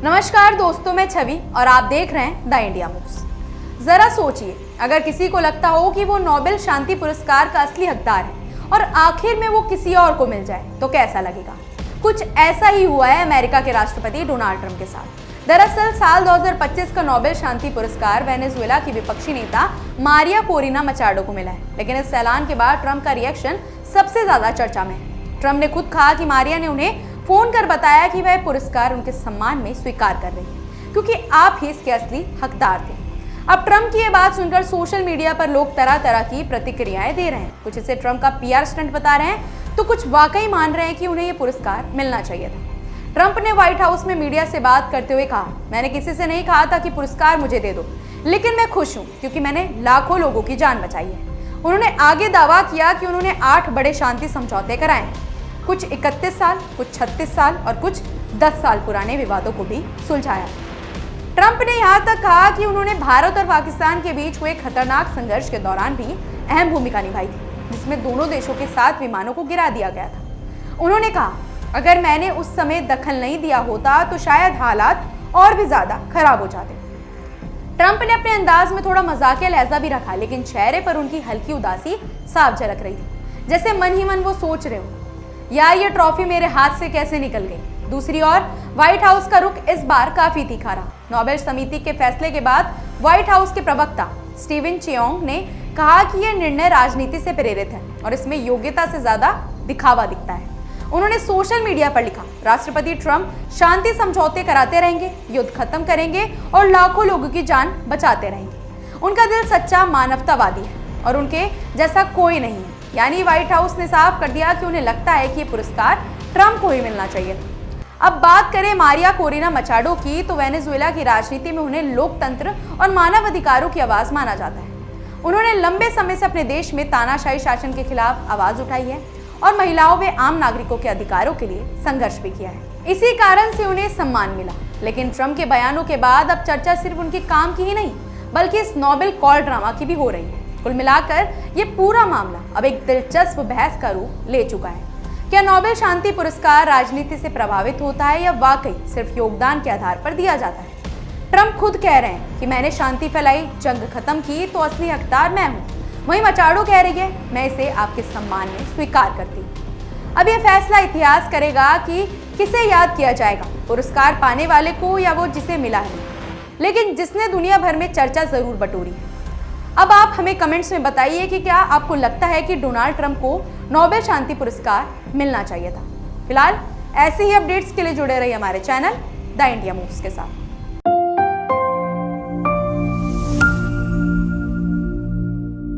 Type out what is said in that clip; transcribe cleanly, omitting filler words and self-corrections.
नमस्कार दोस्तों, मैं छवि और आप देख रहे हैं द इंडिया मूव्स। जरा सोचिए, अगर किसी को लगता हो कि वो नोबेल शांति पुरस्कार का असली हकदार है और आखिर में वो किसी और को मिल जाए तो कैसा लगेगा। कुछ ऐसा ही हुआ है अमेरिका के राष्ट्रपति डोनाल्ड ट्रंप के साथ। दरअसल साल 2025 का नोबेल शांति पुरस्कार वेनेजुएला की विपक्षी नेता मारिया कोरिना मचाडो को मिला है, लेकिन इस ऐलान के बाद ट्रंप का रिएक्शन सबसे ज्यादा चर्चा में है। ट्रंप ने खुद कहा कि मारिया ने उन्हें फोन कर बताया कि वह पुरस्कार उनके सम्मान में स्वीकार कर रही है, क्योंकि आप ही इसके असली हकदार थे। अब ट्रंप की यह बात सुनकर सोशल मीडिया पर लोग तरह तरह की प्रतिक्रियाएं दे रहे हैं। कुछ इसे ट्रंप का पीआर स्टंट बता रहे हैं, तो कुछ वाकई मान रहे हैं कि उन्हें यह पुरस्कार मिलना चाहिए था। ट्रंप ने व्हाइट हाउस में मीडिया से बात करते हुए कहा, मैंने किसी से नहीं कहा था कि पुरस्कार मुझे दे दो, लेकिन मैं खुश हूं क्योंकि मैंने लाखों लोगों की जान बचाई है। उन्होंने आगे दावा किया कि उन्होंने 8 बड़े शांति समझौते कराए हैं, कुछ 31 साल, कुछ 36 साल और कुछ 10 साल पुराने विवादों को भी सुलझाया। ट्रंप ने यहाँ तक कहा कि उन्होंने भारत और पाकिस्तान के बीच हुए खतरनाक संघर्ष के दौरान भी अहम भूमिका निभाई थी, जिसमें दोनों देशों के 7 विमानों को गिरा दिया गया था। उन्होंने कहा, अगर मैंने उस समय दखल नहीं दिया होता तो शायद हालात और भी ज्यादा खराब हो जाते। ट्रंप ने अपने अंदाज में थोड़ा मजाकिया लहजा भी रखा, लेकिन चेहरे पर उनकी हल्की उदासी साफ झलक रही थी, जैसे मन ही मन वो सोच रहे हो, यार ये ट्रॉफी मेरे हाथ से कैसे निकल गई। दूसरी ओर व्हाइट हाउस का रुख इस बार काफी तीखा रहा। नोबेल समिति के फैसले के बाद व्हाइट हाउस के प्रवक्ता स्टीवन चियोंग ने कहा कि यह निर्णय राजनीति से प्रेरित है और इसमें योग्यता से ज्यादा दिखावा दिखता है। उन्होंने सोशल मीडिया पर लिखा, राष्ट्रपति ट्रंप शांति समझौते कराते रहेंगे, युद्ध खत्म करेंगे और लाखों लोगों की जान बचाते रहेंगे। उनका दिल सच्चा मानवतावादी है और उनके जैसा कोई नहीं है। यानी व्हाइट हाउस ने साफ कर दिया कि उन्हें लगता है कि ये पुरस्कार ट्रंप को ही मिलना चाहिए था। अब बात करें मारिया कोरिना मचाडो की, तो वेनेजुएला की राजनीति में उन्हें लोकतंत्र और मानव अधिकारों की आवाज माना जाता है। उन्होंने लंबे समय से अपने देश में तानाशाही शासन के खिलाफ आवाज उठाई है और महिलाओं व आम नागरिकों के अधिकारों के लिए संघर्ष भी किया है। इसी कारण से उन्हें सम्मान मिला। लेकिन ट्रंप के बयानों के बाद अब चर्चा सिर्फ उनके काम की ही नहीं, बल्कि इस नोबेल कॉल ड्रामा की भी हो रही है। कुल मिलाकर ये पूरा मामला अब एक दिलचस्प बहस का रूप ले चुका है। क्या नोबेल शांति पुरस्कार राजनीति से प्रभावित होता है या वाकई सिर्फ योगदान के आधार पर दिया जाता है? ट्रंप खुद कह रहे हैं कि मैंने शांति फैलाई, जंग खत्म की, तो असली हकदार मैं हूँ। वहीं मचाडो कह रही है, मैं इसे आपके सम्मान में स्वीकार करती हूँ। अब यह फैसला इतिहास करेगा कि किसे याद किया जाएगा, पुरस्कार पाने वाले को या वो जिसे मिला है, लेकिन जिसने दुनिया भर में चर्चा जरूर बटोरी है। अब आप हमें कमेंट्स में बताइए कि क्या आपको लगता है कि डोनाल्ड ट्रंप को नोबेल शांति पुरस्कार मिलना चाहिए था। फिलहाल ऐसे ही अपडेट्स के लिए जुड़े रहिए हमारे चैनल द इंडिया मूव्स के साथ।